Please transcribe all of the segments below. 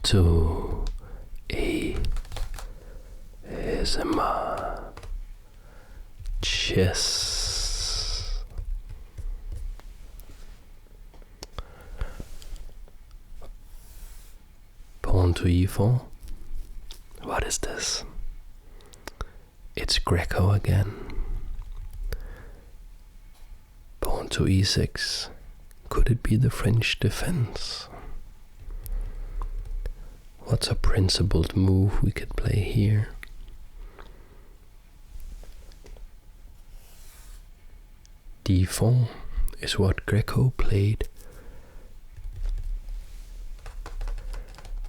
to ASMR Chess. Pawn to e4. What is this? It's Greco again. Pawn to e6. Could it be the French defense? What's a principled move we could play here? d4 is what Greco played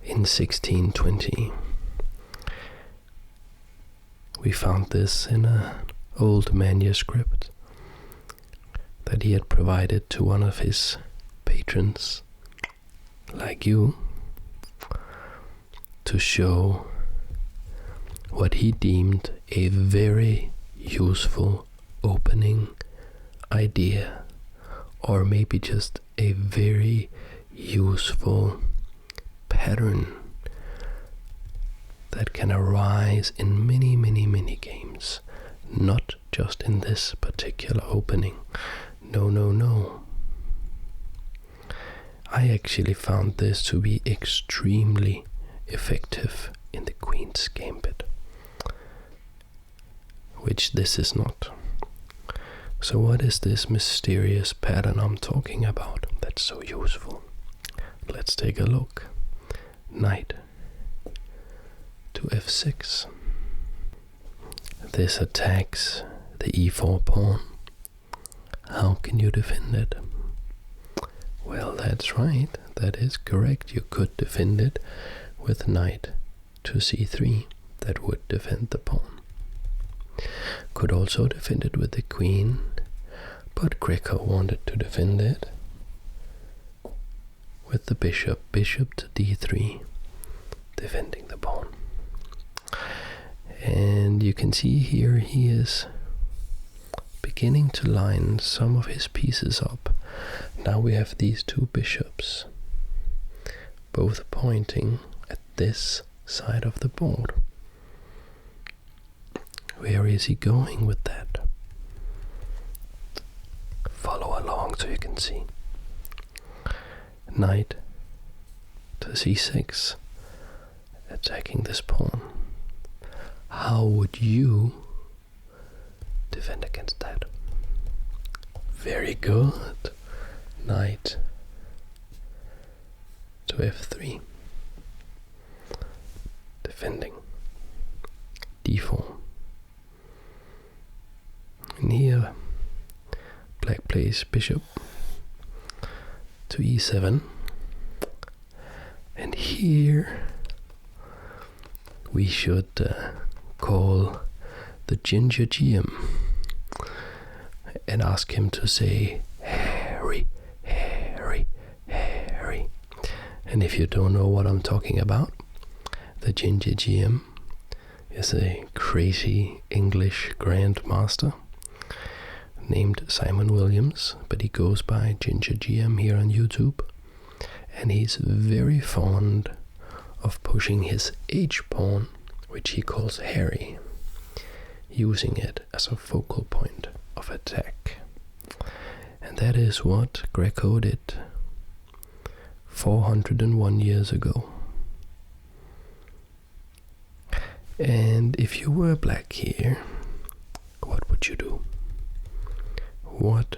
in 1620. We found this in an old manuscript that he had provided to one of his patrons, like you, to show what he deemed a very useful opening idea, or maybe just a very useful pattern that can arise in many, many, many games, not just in this particular opening. No, no, no. I actually found this to be extremely effective in the Queen's Gambit, which this is not. So what is this mysterious pattern I'm talking about that's so useful? Let's take a look. Knight to f6. This attacks the e4 pawn. How can you defend it? Well, that's right. That is correct. You could defend it with knight to c3. That would defend the pawn. Could also defend it with the queen, but Greco wanted to defend it with the bishop to d3, defending the pawn. And you can see here he is beginning to line some of his pieces up. Now we have these two bishops, both pointing at this side of the board. Where is he going with that? Follow along so you can see. Knight to c6, attacking this pawn. How would you defend against that? Very good. Knight to f3, defending. d4. And here black plays bishop to e7, and here we should call the ginger GM and ask him to say Harry, Harry, Harry. And if you don't know what I'm talking about, the ginger GM is a crazy English grandmaster named Simon Williams, but he goes by Ginger GM here on YouTube, and he's very fond of pushing his H pawn, which he calls Harry, using it as a focal point of attack. And that is what Greco did 401 years ago. And if you were black here, what would you do? What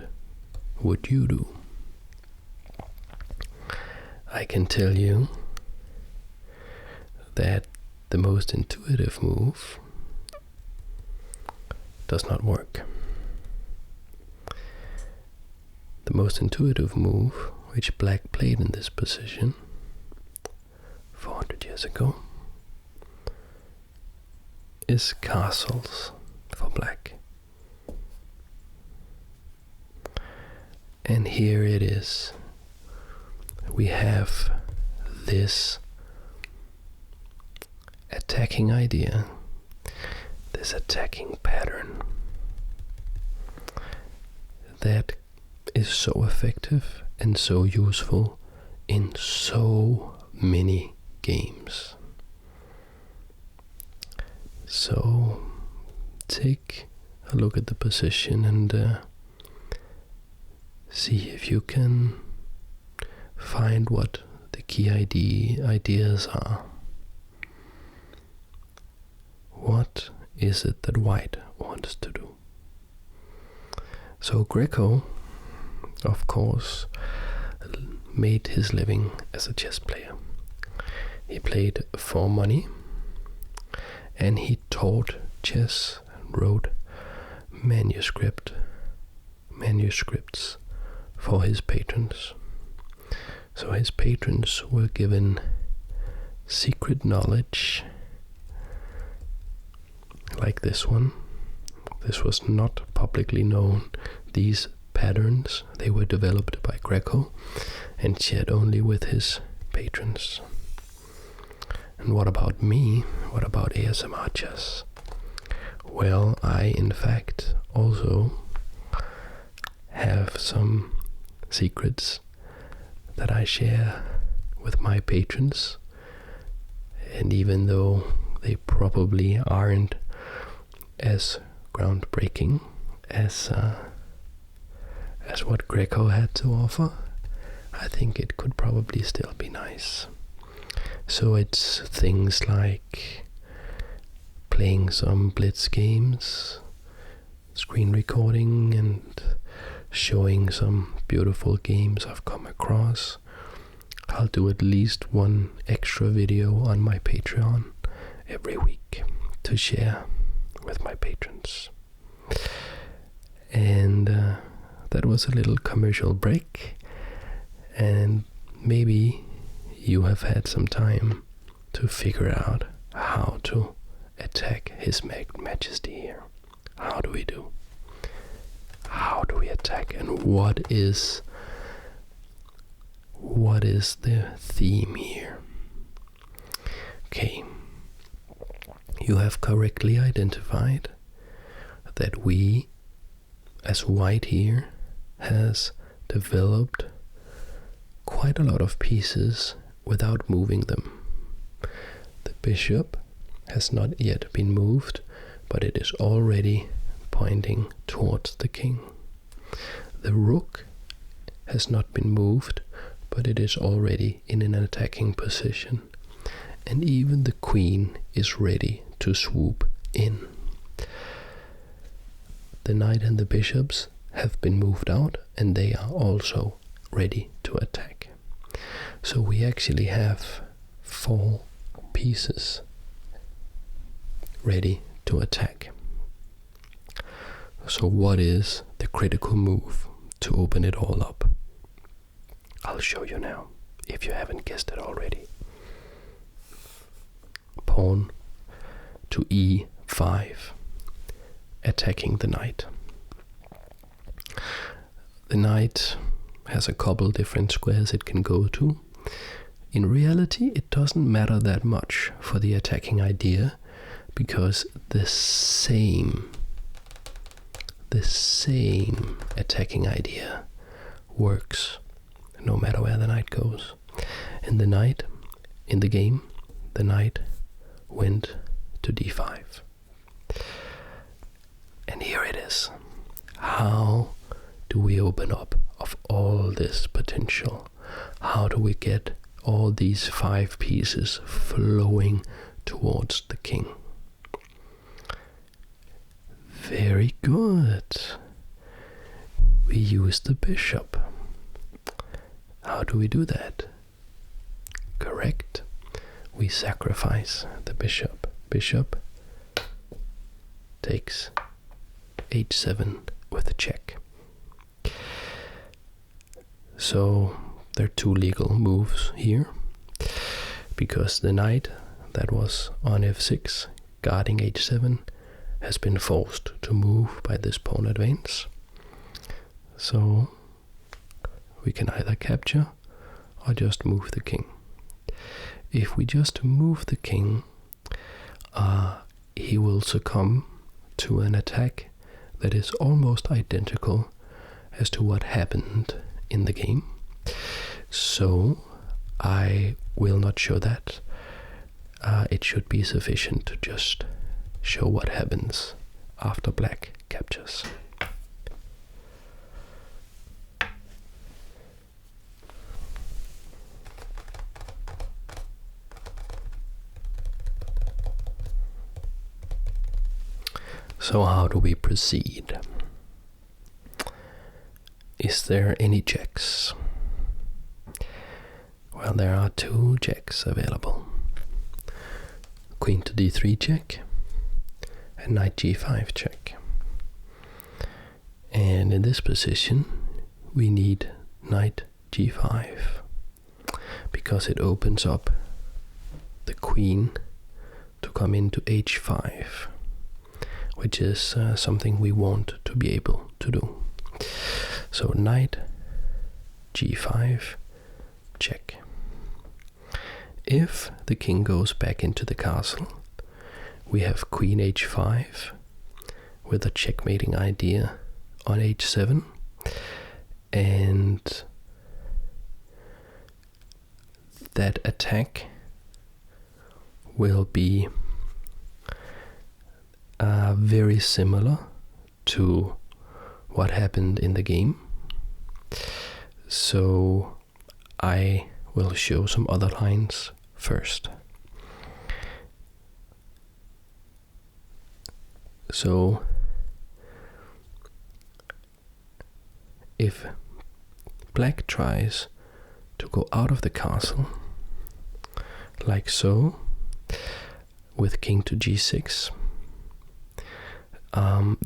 would you do? I can tell you that the most intuitive move does not work. The most intuitive move which black played in this position 400 years ago is castles for black. And here it is. We have this attacking idea, this attacking pattern that is so effective and so useful in so many games. So take a look at the position and see if you can find what the key ideas are. What is it that white wants to do? So Greco, of course, made his living as a chess player. He played for money, and he taught chess and wrote manuscripts for his patrons. So his patrons were given secret knowledge like this one. This was not publicly known. These patterns, they were developed by Greco and shared only with his patrons. And what about me? What about ASMR chess? Well, I in fact also have some secrets that I share with my patrons, and even though they probably aren't as groundbreaking as what Greco had to offer, I think it could probably still be nice. So it's things like playing some blitz games, screen recording, and showing some beautiful games I've come across. I'll do at least one extra video on my Patreon every week to share with my patrons. And that was a little commercial break, and maybe you have had some time to figure out how to attack His Majesty here. How do we do? How do we attack, and what is the theme here? Okay, you have correctly identified that we, as white here, has developed quite a lot of pieces without moving them. The bishop has not yet been moved, but it is already pointing towards the king. The rook has not been moved, but it is already in an attacking position. And even the queen is ready to swoop in. The knight and the bishops have been moved out, and they are also ready to attack. So we actually have 4 pieces ready to attack. So what is the critical move to open it all up? I'll show you now, if you haven't guessed it already. Pawn to e5, attacking the knight. The knight has a couple different squares it can go to. In reality, it doesn't matter that much for the attacking idea, because the same attacking idea works no matter where the knight goes. And the knight, in the game, the knight went to d5. And here it is. How do we open up of all this potential? How do we get all these 5 pieces flowing towards the king? Very good. We use the bishop. How do we do that? Correct. We sacrifice the bishop. Bishop takes h7 with a check. So there are 2 legal moves here, because the knight that was on f6 guarding h7 has been forced to move by this pawn advance. So we can either capture or just move the king. If we just move the king, he will succumb to an attack that is almost identical as to what happened in the game. So I will not show that. it should be sufficient to just show what happens after black captures. So how do we proceed? Is there any checks? Well, there are two checks available. Queen to d3 check and knight g5 check. And in this position we need knight g5 because it opens up the queen to come into h5, which is something we want to be able to do. So knight g5 check. If the king goes back into the castle, we have queen h5 with a checkmating idea on h7, and that attack will be very similar to what happened in the game. So I will show some other lines first. So if black tries to go out of the castle like so with king to g6,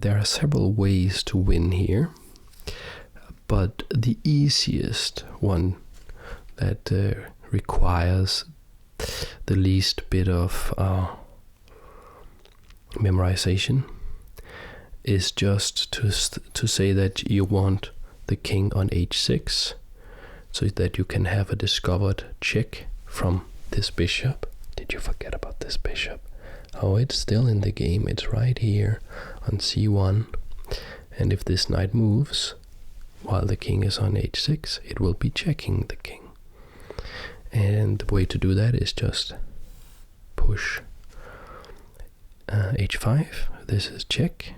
there are several ways to win here, but the easiest one that requires the least bit of memorization is just to say that you want the king on h6 so that you can have a discovered check from this bishop. Did you forget about this bishop? Oh, it's still in the game. It's right here on c1, and if this knight moves while the king is on h6, it will be checking the king. And the way to do that is just push h5. This is check,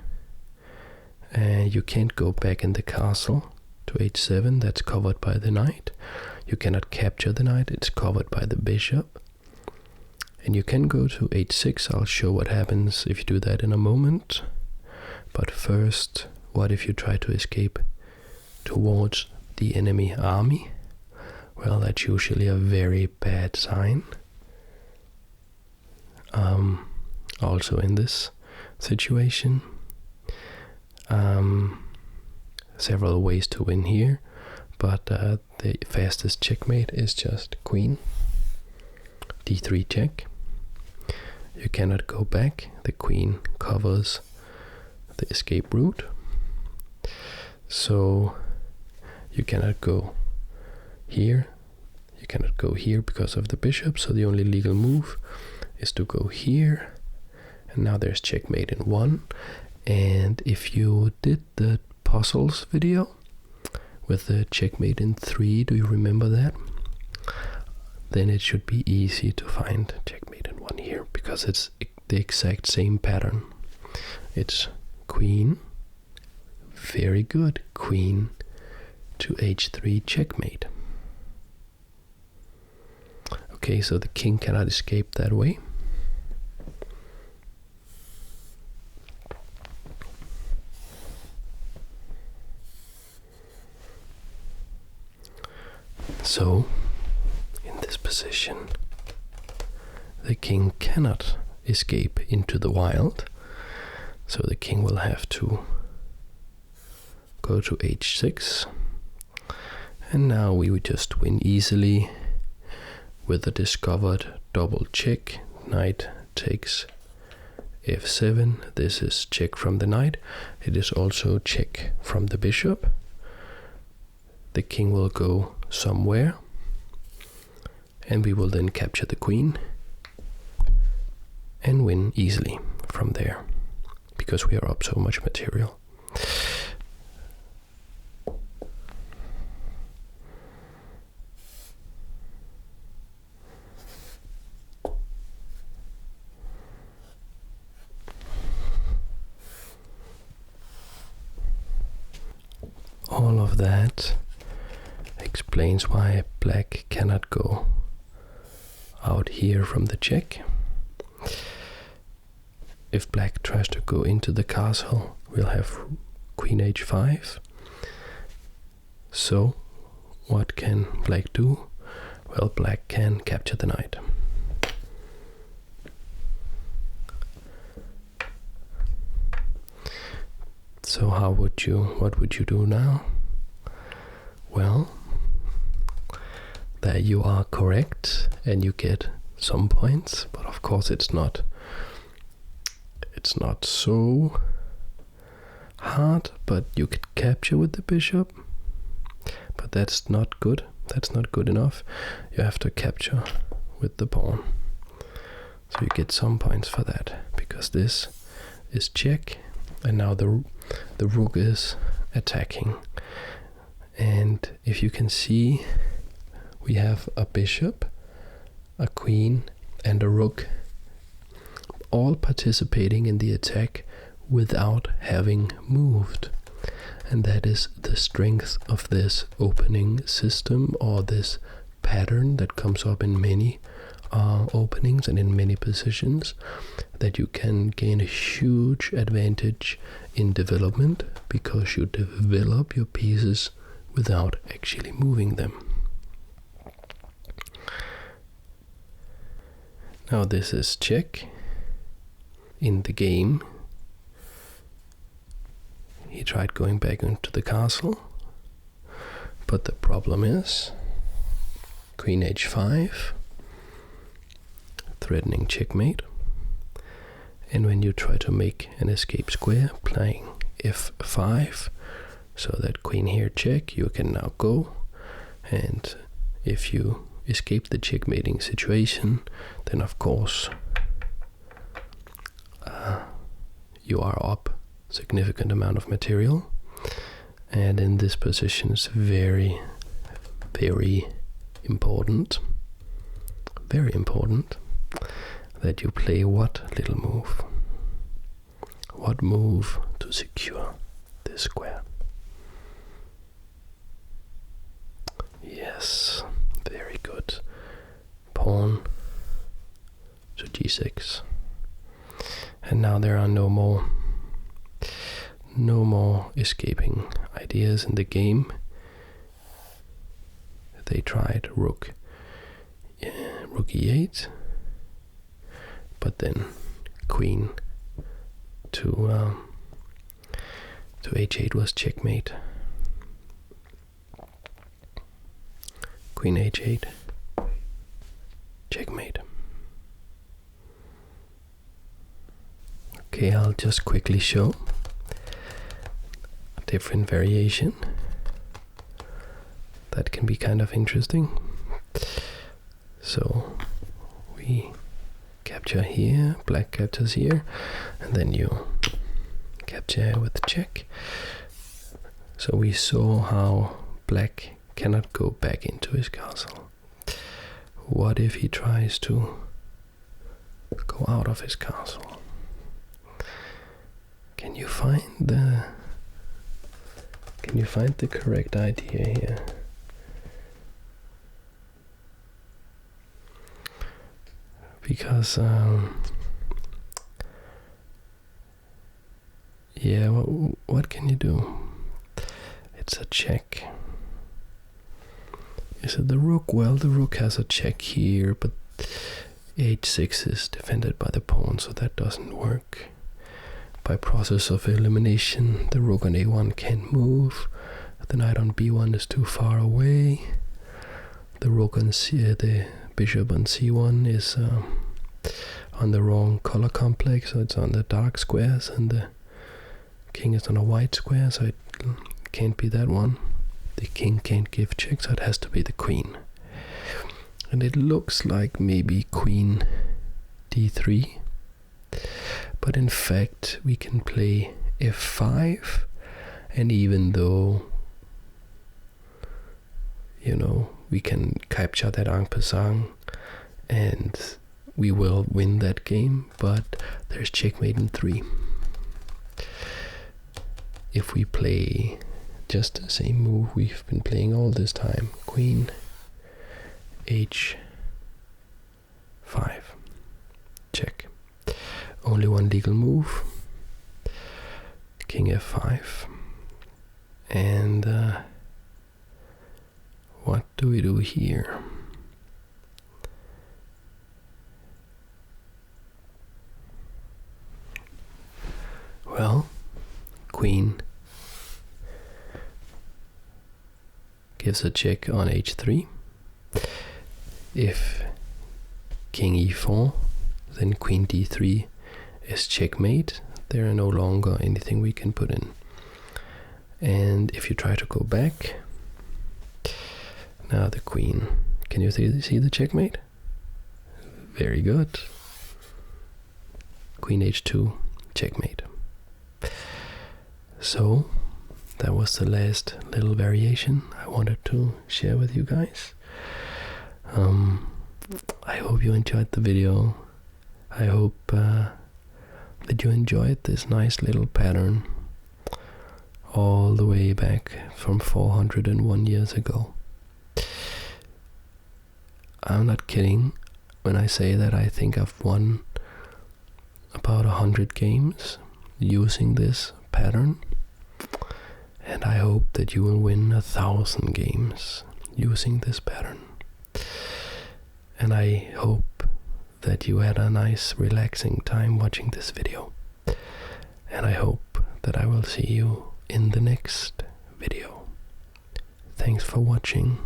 and you can't go back in the castle to h7. That's covered by the knight. You cannot capture the knight. It's covered by the bishop. And you can go to h6. I'll show what happens if you do that in a moment. But first, what if you try to escape towards the enemy army? Well, that's usually a very bad sign. Also in this situation, several ways to win here, but the fastest checkmate is just queen d3 check. You cannot go back. The queen covers the escape route, so you cannot go here. You cannot go here because of the bishop, so the only legal move is to go here, and now there's checkmate in 1. And if you did the puzzles video with the checkmate in 3, do you remember that? Then it should be easy to find checkmate in 1 here, because it's the exact same pattern. It's queen, very good, queen to h3 checkmate. Okay, so the king cannot escape that way. So, in this position, the king cannot escape into the wild, so the king will have to go to h6, and now we would just win easily with the discovered double check. Knight takes f7. This is check from the knight. It is also check from the bishop. The king will go somewhere, and we will then capture the queen and win easily from there, because we are up so much material. all of that explains why black cannot go out here from the check. If black tries to go into the castle, we'll have queen h5. So what can black do? Well, black can capture the knight. So what would you do now? Well, there you are correct and you get some points, but of course it's not so hard, but you could capture with the bishop, but that's not good. That's not good enough. You have to capture with the pawn. So you get some points for that, because this is check, and now the rook is attacking. And if you can see, we have a bishop, a queen, and a rook all participating in the attack without having moved. And that is the strength of this opening system, or this pattern that comes up in many openings and in many positions, that you can gain a huge advantage in development because you develop your pieces without actually moving them. Now this is check. In the game, he tried going back into the castle, but the problem is queen h5, threatening checkmate. And when you try to make an escape square, playing f5, so that queen here check, you can now go, and if you escape the checkmating situation, then of course you are up significant amount of material. And in this position it's very, very important that you play what little move. What move to secure this square? Yes, very good. Pawn to g6. And now there are no more escaping ideas in the game. They tried rook e8, but then queen to h8 was checkmate. Queen h8, checkmate. Okay, I'll just quickly show a different variation that can be kind of interesting. So we capture here, black captures here, and then you capture with the check. So we saw how black cannot go back into his castle. What if he tries to go out of his castle? Can you find the correct idea here? Because yeah, what can you do? It's a check. Is it the rook? Well, the rook has a check here, but h6 is defended by the pawn, so that doesn't work. By process of elimination, the rook on a1 can't move. The knight on b1 is too far away. The rook on the bishop on c1 is on the wrong color complex, so it's on the dark squares, and the king is on a white square, so it can't be that one. The king can't give check, so it has to be the queen. And it looks like maybe queen d3. But in fact, we can play f5, and even though, you know, we can capture that en passant, and we will win that game, but there's checkmate in 3. If we play just the same move we've been playing all this time. Queen h5. Check. Only one legal move. King f5. And what do we do here? Well, queen gives a check on h3. If king e4, then queen d3 is checkmate. There are no longer anything we can put in. And if you try to go back, now the queen, can you see the checkmate? Very good. Queen h2, checkmate. So that was the last little variation I wanted to share with you guys. I hope you enjoyed the video. I hope that you enjoyed this nice little pattern all the way back from 401 years ago. I'm not kidding when I say that I think I've won about 100 games using this pattern, and I hope that you will win 1,000 games using this pattern. And I hope that you had a nice relaxing time watching this video, and I hope that I will see you in the next video. Thanks for watching.